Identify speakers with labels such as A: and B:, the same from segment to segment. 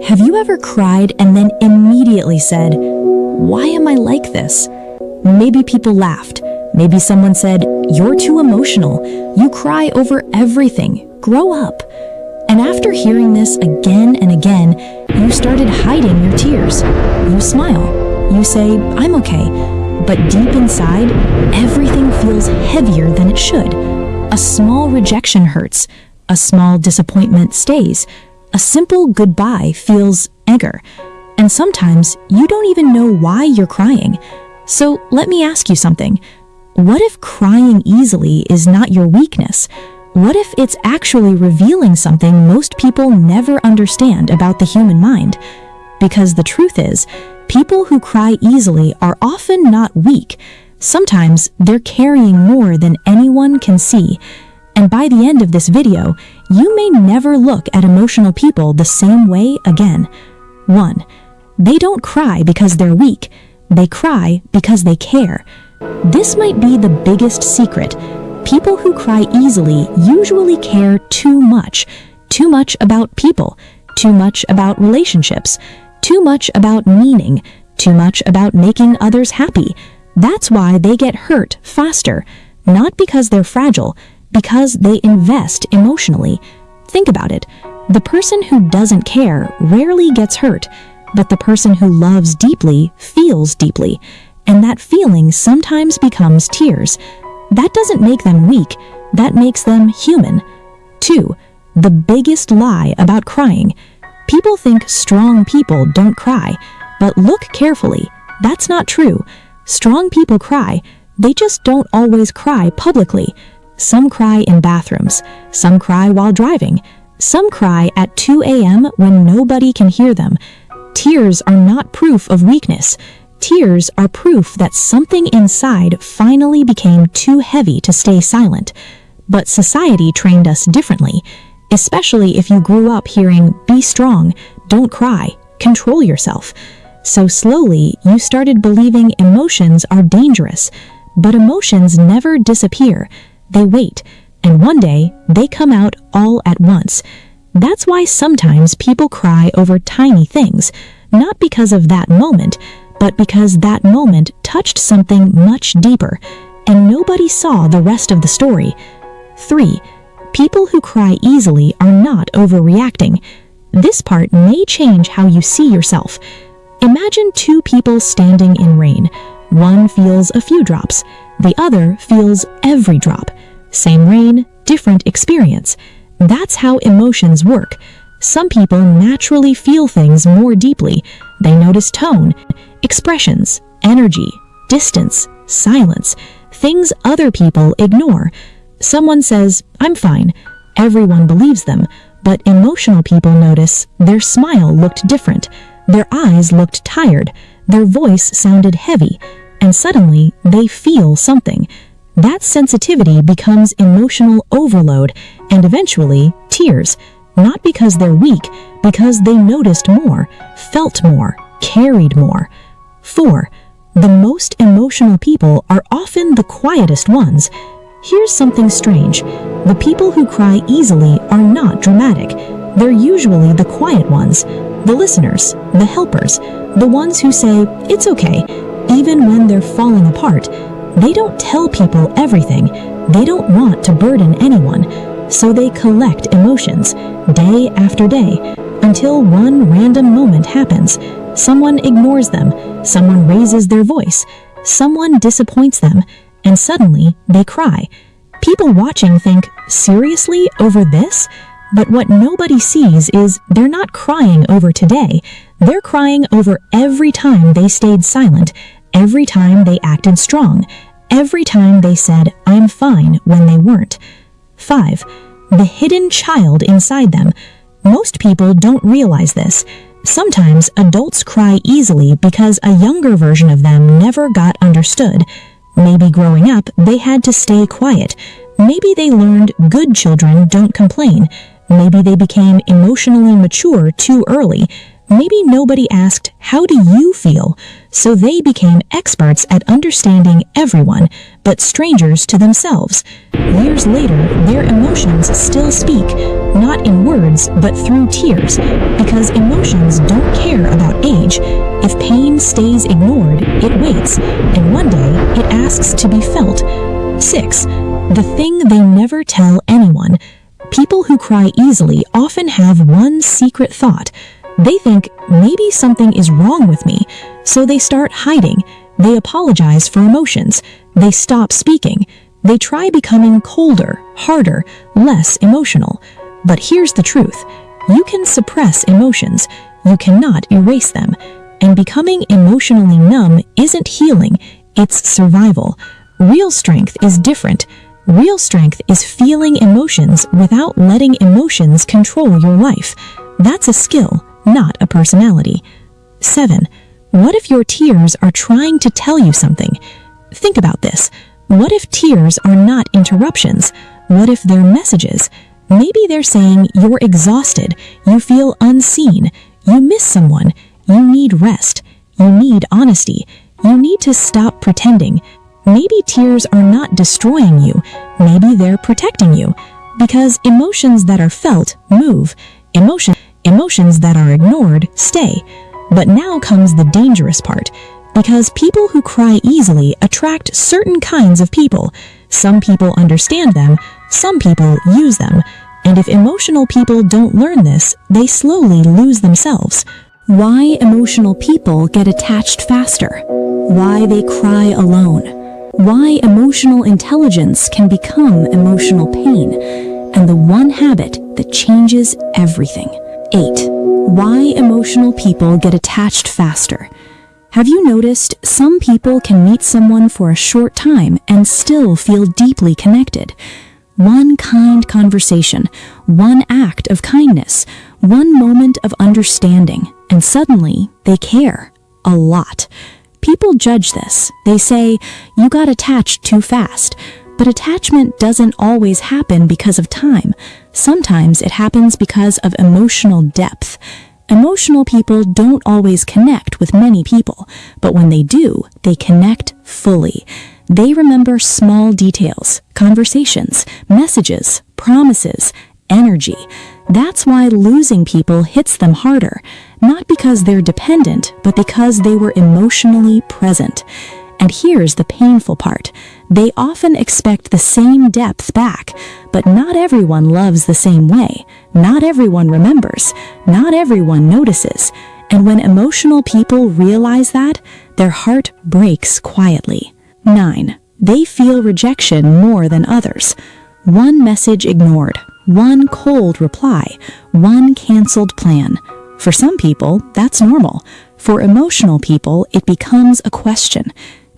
A: Have you ever cried and then immediately said, "Why am I like this?" Maybe people laughed. Maybe someone said, "You're too emotional. You cry over everything. Grow up." And after hearing this again and again, you started hiding your tears. You smile. You say, "I'm okay." But deep inside, everything feels heavier than it should. A small rejection hurts. A small disappointment stays. A simple goodbye feels anger. And sometimes you don't even know why you're crying. So let me ask you something. What if crying easily is not your weakness? What if it's actually revealing something most people never understand about the human mind? Because the truth is, people who cry easily are often not weak. Sometimes they're carrying more than anyone can see. And by the end of this video, you may never look at emotional people the same way again. 1. They don't cry because they're weak. They cry because they care. This might be the biggest secret. People who cry easily usually care too much. Too much about people. Too much about relationships. Too much about meaning. Too much about making others happy. That's why they get hurt faster. Not because they're fragile, because they invest emotionally. Think about it. The person who doesn't care rarely gets hurt, but the person who loves deeply feels deeply, and that feeling sometimes becomes tears. That doesn't make them weak, that makes them human. 2. The biggest lie about crying. People think strong people don't cry, but look carefully. That's not true. Strong people cry, they just don't always cry publicly. Some cry in bathrooms, some cry while driving, some cry at 2 a.m. when nobody can hear them. Tears are not proof of weakness. Tears are proof that something inside finally became too heavy to stay silent. But society trained us differently, especially if you grew up hearing, "Be strong, don't cry, control yourself." So slowly, you started believing emotions are dangerous. But emotions never disappear. They wait, and one day, they come out all at once. That's why sometimes people cry over tiny things, not because of that moment, but because that moment touched something much deeper, and nobody saw the rest of the story. 3. People who cry easily are not overreacting. This part may change how you see yourself. Imagine two people standing in rain. One feels a few drops, the other feels every drop. Same rain, different experience. That's how emotions work. Some people naturally feel things more deeply. They notice tone, expressions, energy, distance, silence, things other people ignore. Someone says, "I'm fine." Everyone believes them, but emotional people notice their smile looked different, their eyes looked tired, their voice sounded heavy, and suddenly they feel something. That sensitivity becomes emotional overload and eventually tears, not because they're weak, because they noticed more, felt more, carried more. 4. The most emotional people are often the quietest ones. Here's something strange. The people who cry easily are not dramatic. They're usually the quiet ones, the listeners, the helpers, the ones who say, "It's okay," even when they're falling apart. They don't tell people everything. They don't want to burden anyone. So they collect emotions, day after day, until one random moment happens. Someone ignores them, someone raises their voice, someone disappoints them, and suddenly they cry. People watching think, "Seriously, over this?" But what nobody sees is they're not crying over today. They're crying over every time they stayed silent, every time they acted strong, every time they said, "I'm fine," when they weren't. 5. The hidden child inside them. Most people don't realize this. Sometimes adults cry easily because a younger version of them never got understood. Maybe growing up, they had to stay quiet. Maybe they learned good children don't complain. Maybe they became emotionally mature too early. Maybe nobody asked, "How do you feel?" so they became experts at understanding everyone but strangers to themselves. Years later, their emotions still speak, not in words but through tears, because emotions don't care about age. If pain stays ignored, it waits, and one day it asks to be felt. 6. The thing they never tell anyone. People who cry easily often have one secret thought. They think, maybe something is wrong with me, so they start hiding. They apologize for emotions. They stop speaking. They try becoming colder, harder, less emotional. But here's the truth. You can suppress emotions. You cannot erase them. And becoming emotionally numb isn't healing, it's survival. Real strength is different. Real strength is feeling emotions without letting emotions control your life. That's a skill, not a personality. 7. What if your tears are trying to tell you something? Think about this. What if tears are not interruptions? What if they're messages? Maybe they're saying you're exhausted, you feel unseen, you miss someone, you need rest, you need honesty, you need to stop pretending. Maybe tears are not destroying you, maybe they're protecting you. Because emotions that are felt move, emotions that are ignored stay. But now comes the dangerous part. Because people who cry easily attract certain kinds of people. Some people understand them, some people use them. And if emotional people don't learn this, they slowly lose themselves. Why emotional people get attached faster. Why they cry alone. Why emotional intelligence can become emotional pain. And the one habit that changes everything. 8. Why emotional people get attached faster. Have you noticed some people can meet someone for a short time and still feel deeply connected? One kind conversation, one act of kindness, one moment of understanding, and suddenly they care a lot. People judge this. They say, you got attached too fast. But attachment doesn't always happen because of time. Sometimes it happens because of emotional depth. Emotional people don't always connect with many people, but when they do, they connect fully. They remember small details, conversations, messages, promises, energy. That's why losing people hits them harder, not because they're dependent, but because they were emotionally present. And here's the painful part. They often expect the same depth back, but not everyone loves the same way. Not everyone remembers. Not everyone notices. And when emotional people realize that, their heart breaks quietly. 9. They feel rejection more than others. One message ignored. One cold reply. One canceled plan. For some people, that's normal. For emotional people, it becomes a question.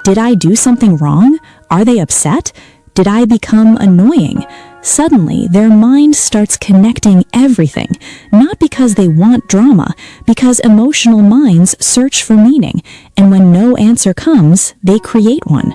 A: Did I do something wrong? Are they upset? Did I become annoying? Suddenly, their mind starts connecting everything, not because they want drama, because emotional minds search for meaning, and when no answer comes, they create one,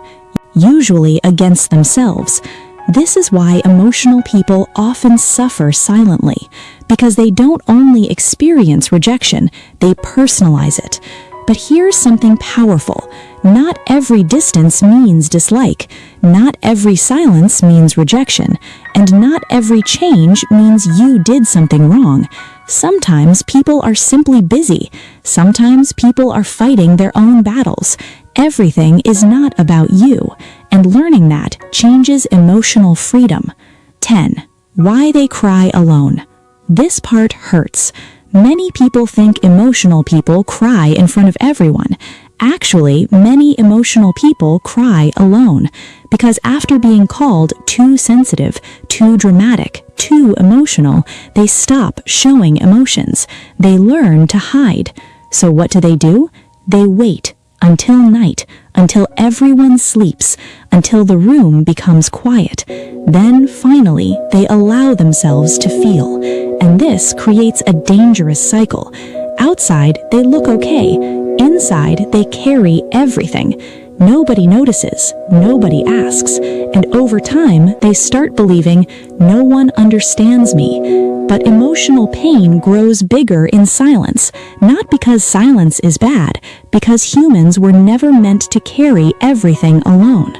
A: usually against themselves. This is why emotional people often suffer silently, because they don't only experience rejection, they personalize it. But here's something powerful. Not every distance means dislike. Not every silence means rejection. And not every change means you did something wrong. Sometimes people are simply busy. Sometimes people are fighting their own battles. Everything is not about you. And learning that changes emotional freedom. 10. Why they cry alone. This part hurts. Many people think emotional people cry in front of everyone. Actually, many emotional people cry alone, because after being called too sensitive, too dramatic, too emotional, they stop showing emotions. They learn to hide. So what do? They wait until night, until everyone sleeps, until the room becomes quiet. Then finally, they allow themselves to feel. And this creates a dangerous cycle. Outside, they look okay. Inside, they carry everything. Nobody notices, nobody asks, and over time, they start believing, no one understands me. But emotional pain grows bigger in silence, not because silence is bad, because humans were never meant to carry everything alone.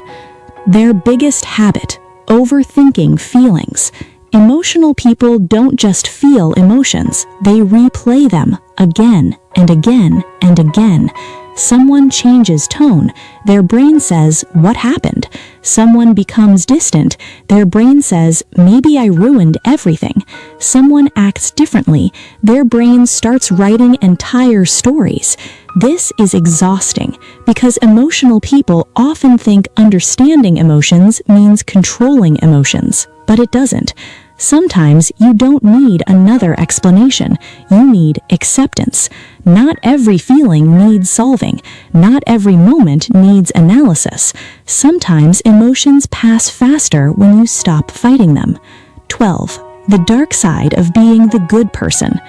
A: Their biggest habit: overthinking feelings. Emotional people don't just feel emotions, they replay them again and again and again. Someone changes tone, their brain says, "What happened?" Someone becomes distant, their brain says, "Maybe I ruined everything." Someone acts differently, their brain starts writing entire stories. This is exhausting because emotional people often think understanding emotions means controlling emotions, but it doesn't. Sometimes you don't need another explanation, you need acceptance. Not every feeling needs solving, not every moment needs analysis. Sometimes emotions pass faster when you stop fighting them. 12. The dark side of being the good person.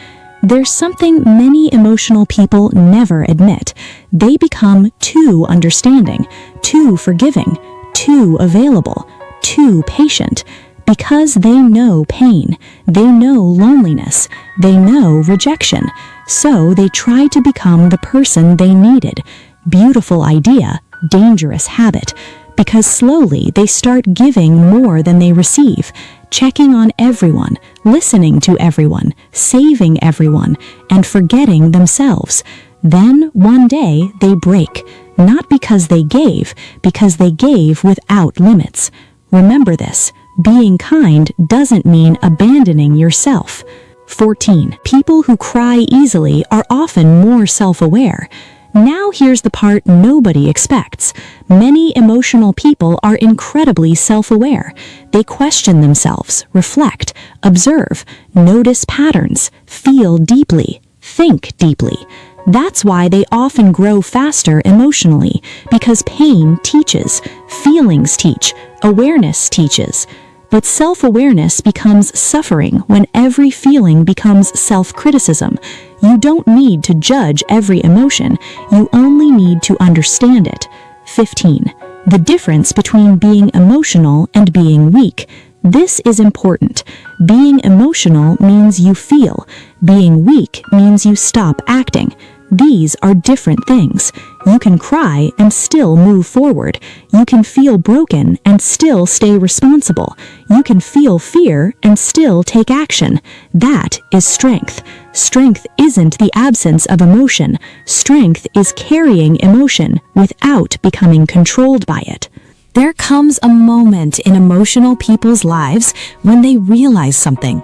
A: There's something many emotional people never admit. They become too understanding, too forgiving, too available, too patient. Because they know pain, they know loneliness, they know rejection, so they try to become the person they needed. Beautiful idea, dangerous habit, because slowly they start giving more than they receive, checking on everyone, listening to everyone, saving everyone, and forgetting themselves. Then one day they break, not because they gave without limits. Remember this. Being kind doesn't mean abandoning yourself. 14. People who cry easily are often more self-aware. Now here's the part nobody expects. Many emotional people are incredibly self-aware. They question themselves, reflect, observe, notice patterns, feel deeply, think deeply. That's why they often grow faster emotionally, because pain teaches, feelings teach, awareness teaches. But self-awareness becomes suffering when every feeling becomes self-criticism. You don't need to judge every emotion, you only need to understand it. 15. The difference between being emotional and being weak. This is important. Being emotional means you feel. Being weak means you stop acting. These are different things. You can cry and still move forward. You can feel broken and still stay responsible. You can feel fear and still take action. That is strength. Strength isn't the absence of emotion. Strength is carrying emotion without becoming controlled by it. There comes a moment in emotional people's lives when they realize something.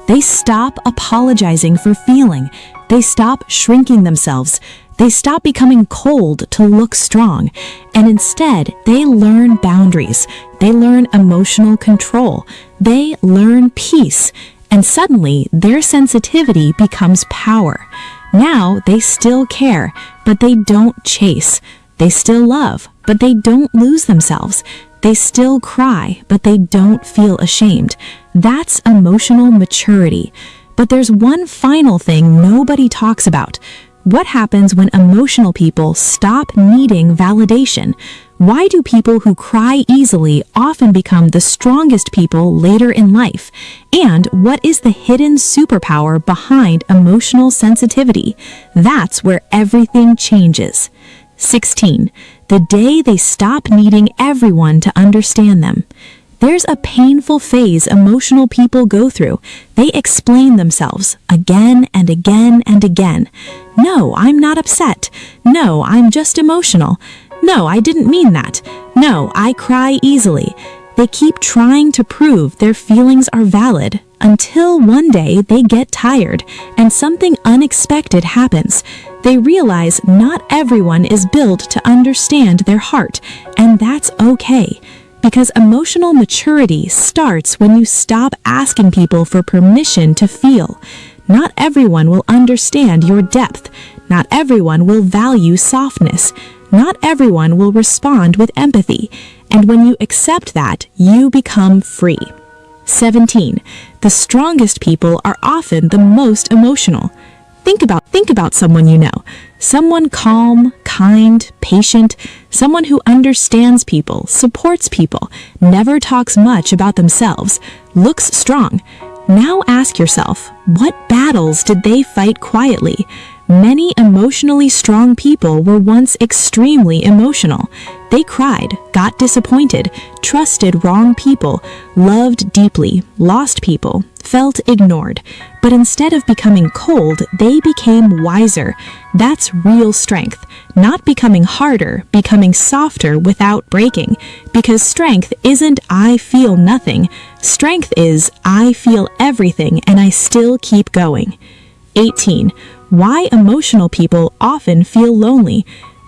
A: They stop apologizing for feeling. They stop shrinking themselves. They stop becoming cold to look strong. And instead, they learn boundaries. They learn emotional control. They learn peace. And suddenly, their sensitivity becomes power. Now, they still care, but they don't chase. They still love, but they don't lose themselves. They still cry, but they don't feel ashamed. That's emotional maturity. But there's one final thing nobody talks about. What happens when emotional people stop needing validation? Why do people who cry easily often become the strongest people later in life? And what is the hidden superpower behind emotional sensitivity? That's where everything changes. 16. The day they stop needing everyone to understand them. There's a painful phase emotional people go through. They explain themselves again and again and again. No, I'm not upset. No, I'm just emotional. No, I didn't mean that. No, I cry easily. They keep trying to prove their feelings are valid until one day they get tired and something unexpected happens. They realize not everyone is built to understand their heart, and that's okay. Because emotional maturity starts when you stop asking people for permission to feel. Not everyone will understand your depth. Not everyone will value softness. Not everyone will respond with empathy. And when you accept that, you become free. 17. The strongest people are often the most emotional. Think about someone you know. Someone calm, kind, patient, someone who understands people, supports people, never talks much about themselves, looks strong. Now ask yourself, what battles did they fight quietly? Many emotionally strong people were once extremely emotional. They cried, got disappointed, trusted wrong people, loved deeply, lost people, felt ignored. But instead of becoming cold, they became wiser. That's real strength. Not becoming harder, becoming softer without breaking. Because strength isn't I feel nothing. Strength is I feel everything and I still keep going. 18. Why emotional people often feel lonely.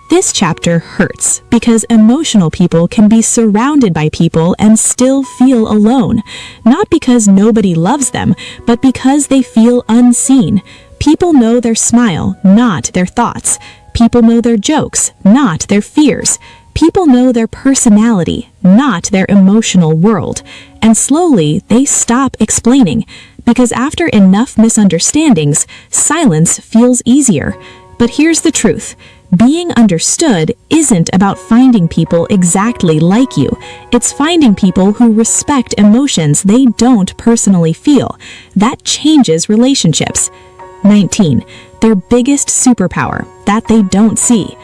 A: This chapter hurts because emotional people can be surrounded by people and still feel alone. Not because nobody loves them, but because they feel unseen. People know their smile, not their thoughts. People know their jokes, not their fears. People know their personality, not their emotional world. And slowly, they stop explaining. Because after enough misunderstandings, silence feels easier. But here's the truth. Being understood isn't about finding people exactly like you. It's finding people who respect emotions they don't personally feel. That changes relationships. 19. Their biggest superpower, that they don't see.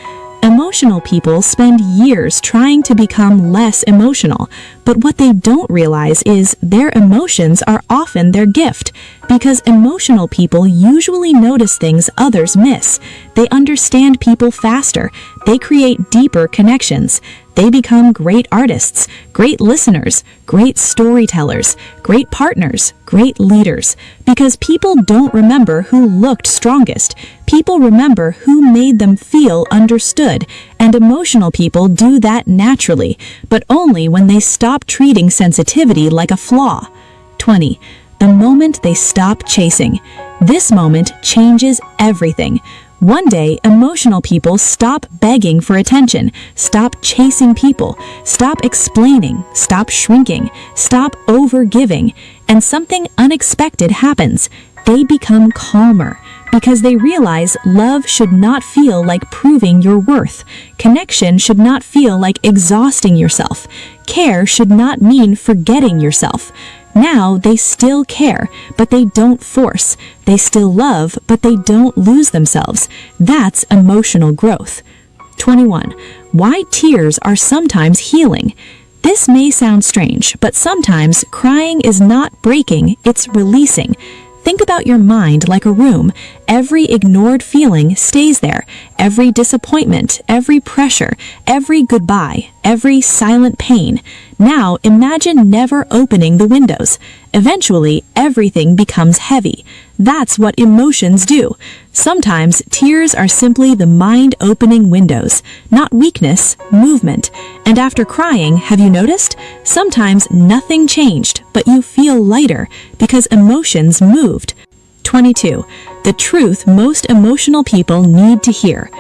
A: Emotional people spend years trying to become less emotional, but what they don't realize is their emotions are often their gift, because emotional people usually notice things others miss. They understand people faster. They create deeper connections. They become great artists, great listeners, great storytellers, great partners, great leaders. Because people don't remember who looked strongest. People remember who made them feel understood. And emotional people do that naturally, but only when they stop treating sensitivity like a flaw. 20. The moment they stop chasing. This moment changes everything. One day, emotional people stop begging for attention, stop chasing people, stop explaining, stop shrinking, stop overgiving, and something unexpected happens. They become calmer because they realize love should not feel like proving your worth. Connection should not feel like exhausting yourself. Care should not mean forgetting yourself. Now they still care, but they don't force. They still love, but they don't lose themselves. That's emotional growth. 21. Why tears are sometimes healing. This may sound strange, but sometimes crying is not breaking, it's releasing. Think about your mind like a room. Every ignored feeling stays there. Every disappointment, every pressure, every goodbye, every silent pain. Now imagine never opening the windows. Eventually, everything becomes heavy. That's what emotions do. Sometimes tears are simply the mind opening windows, not weakness, movement. And after crying, have you noticed? Sometimes nothing changed, but you feel lighter because emotions moved. 22. The truth most emotional people need to hear.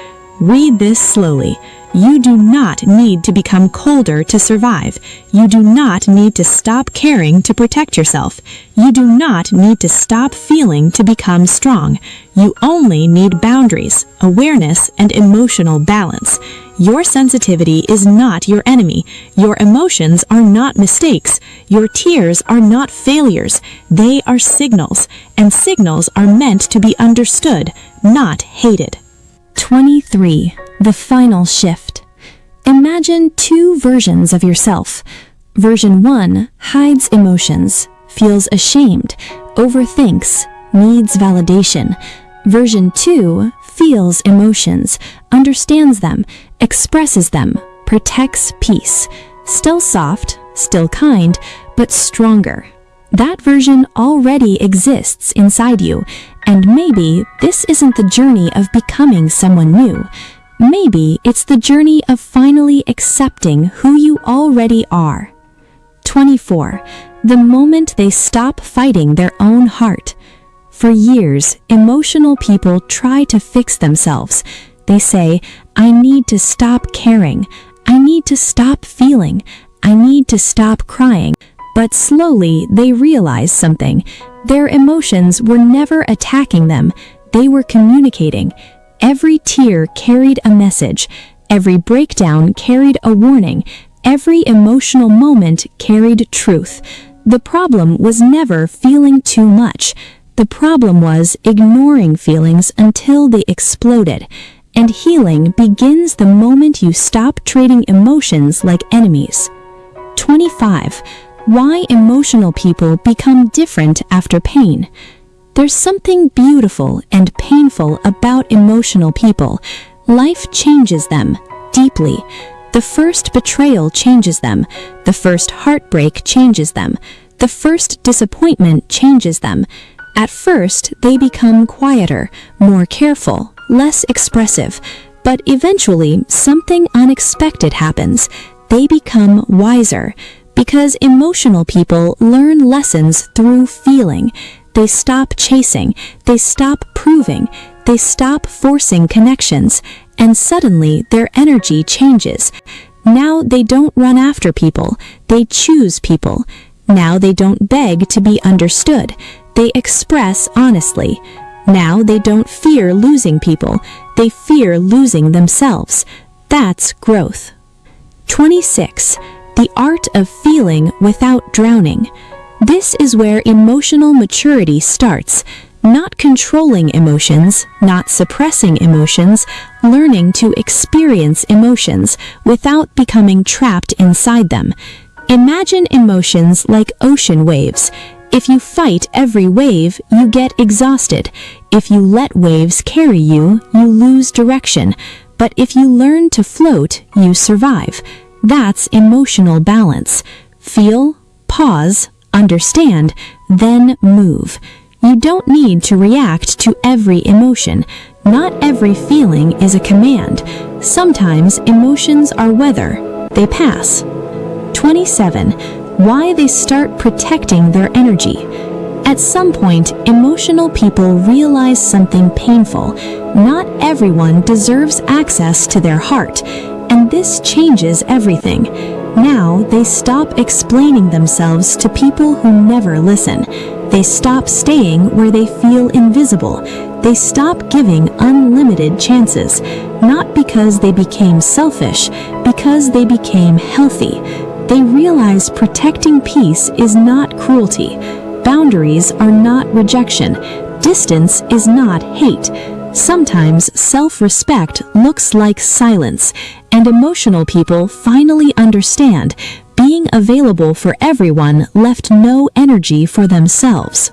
A: Read this slowly. You do not need to become colder to survive. You do not need to stop caring to protect yourself. You do not need to stop feeling to become strong. You only need boundaries, awareness, and emotional balance. Your sensitivity is not your enemy. Your emotions are not mistakes. Your tears are not failures. They are signals, and signals are meant to be understood, not hated. 23. The final shift. Imagine two versions of yourself. Version 1 hides emotions, feels ashamed, overthinks, needs validation. Version 2 feels emotions, understands them, expresses them, protects peace. Still soft, still kind, but stronger. That version already exists inside you, and maybe this isn't the journey of becoming someone new. Maybe it's the journey of finally accepting who you already are. 24. The moment they stop fighting their own heart. For years, emotional people try to fix themselves. They say, I need to stop caring. I need to stop feeling. I need to stop crying. But slowly, they realize something. Their emotions were never attacking them. They were communicating. Every tear carried a message. Every breakdown carried a warning. Every emotional moment carried truth. The problem was never feeling too much. The problem was ignoring feelings until they exploded. And healing begins the moment you stop treating emotions like enemies. 25. Why emotional people become different after pain. There's something beautiful and painful about emotional people. Life changes them deeply. The first betrayal changes them. The first heartbreak changes them. The first disappointment changes them. At first, they become quieter, more careful, less expressive. But eventually, something unexpected happens. They become wiser. Because emotional people learn lessons through feeling. They stop chasing. They stop proving. They stop forcing connections. And suddenly, their energy changes. Now they don't run after people. They choose people. Now they don't beg to be understood. They express honestly. Now they don't fear losing people. They fear losing themselves. That's growth. 26. The art of feeling without drowning. This is where emotional maturity starts. Not controlling emotions, not suppressing emotions, learning to experience emotions without becoming trapped inside them. Imagine emotions like ocean waves. If you fight every wave, you get exhausted. If you let waves carry you, you lose direction. But if you learn to float, you survive. That's emotional balance. Feel, pause, understand, then move. You don't need to react to every emotion. Not every feeling is a command. Sometimes emotions are weather. They pass. 27. Why they start protecting their energy. At some point, emotional people realize something painful. Not everyone deserves access to their heart, and this changes everything. Now they stop explaining themselves to people who never listen. They stop staying where they feel invisible. They stop giving unlimited chances, not because they became selfish, because they became healthy. They realize protecting peace is not cruelty. Boundaries are not rejection. Distance is not hate. Sometimes self-respect looks like silence, and emotional people finally understand being available for everyone left no energy for themselves.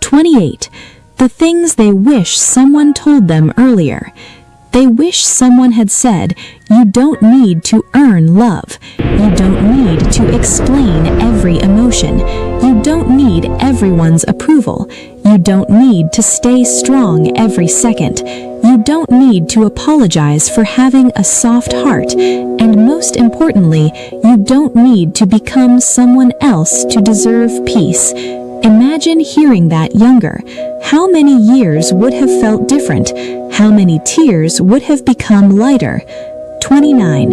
A: 28. The things they wish someone told them earlier. They wish someone had said, "You don't need to earn love. You don't need to explain every emotion. You don't need everyone's approval. You don't need to stay strong every second. You don't need to apologize for having a soft heart. And most importantly, you don't need to become someone else to deserve peace." Imagine hearing that younger. How many years would have felt different? How many tears would have become lighter? 29.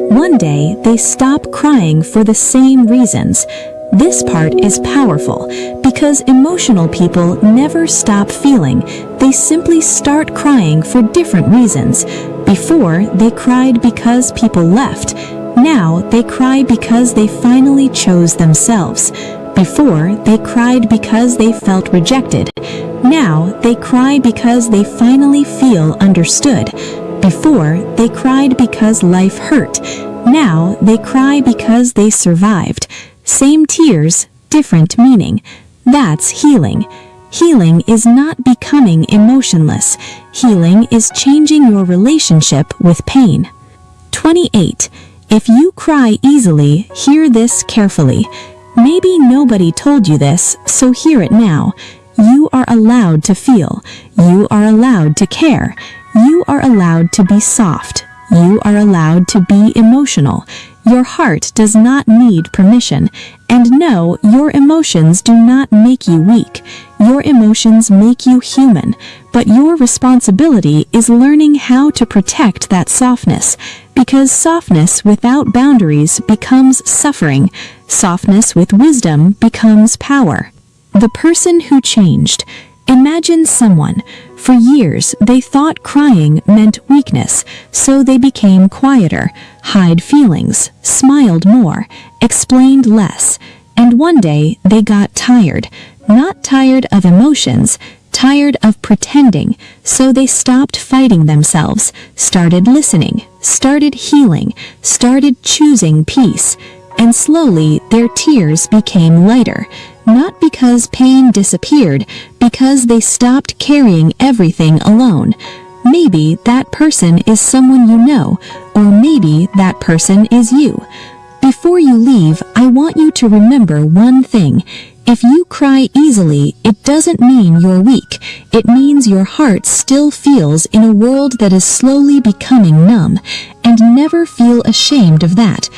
A: One day, they stop crying for the same reasons. This part is powerful because emotional people never stop feeling. They simply start crying for different reasons. Before, they cried because people left. Now, they cry because they finally chose themselves. Before, they cried because they felt rejected. Now, they cry because they finally feel understood. Before, they cried because life hurt. Now, they cry because they survived. Same tears, different meaning. That's healing. Healing is not becoming emotionless. Healing is changing your relationship with pain. 28. If you cry easily, hear this carefully. Maybe nobody told you this, so hear it now. You are allowed to feel. You are allowed to care. You are allowed to be soft. You are allowed to be emotional. Your heart does not need permission. And no, your emotions do not make you weak. Your emotions make you human. But your responsibility is learning how to protect that softness. Because softness without boundaries becomes suffering. Softness with wisdom becomes power. The person who changed. Imagine someone. For years, they thought crying meant weakness, so they became quieter, hid feelings, smiled more, explained less. And one day they got tired, not tired of emotions, tired of pretending, so they stopped fighting themselves, started listening, started healing, started choosing peace, and slowly their tears became lighter, not because pain disappeared, because they stopped carrying everything alone. Maybe that person is someone you know, or maybe that person is you. Before you leave, I want you to remember one thing. If you cry easily, it doesn't mean you're weak. It means your heart still feels in a world that is slowly becoming numb, and never feel ashamed of that.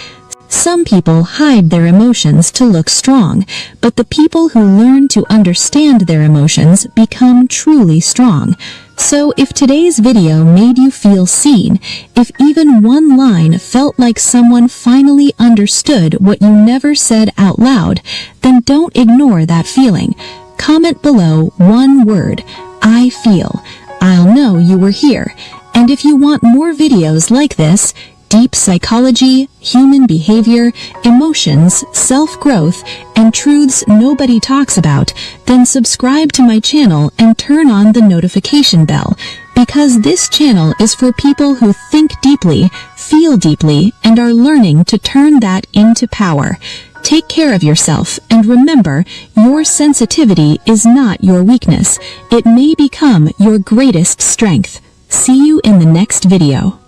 A: Some people hide their emotions to look strong, but the people who learn to understand their emotions become truly strong. So if today's video made you feel seen, if even one line felt like someone finally understood what you never said out loud, then don't ignore that feeling. Comment below one word, I feel. I'll know you were here. And if you want more videos like this, deep psychology, human behavior, emotions, self-growth, and truths nobody talks about, then subscribe to my channel and turn on the notification bell, because this channel is for people who think deeply, feel deeply, and are learning to turn that into power. Take care of yourself, and remember, your sensitivity is not your weakness. It may become your greatest strength. See you in the next video.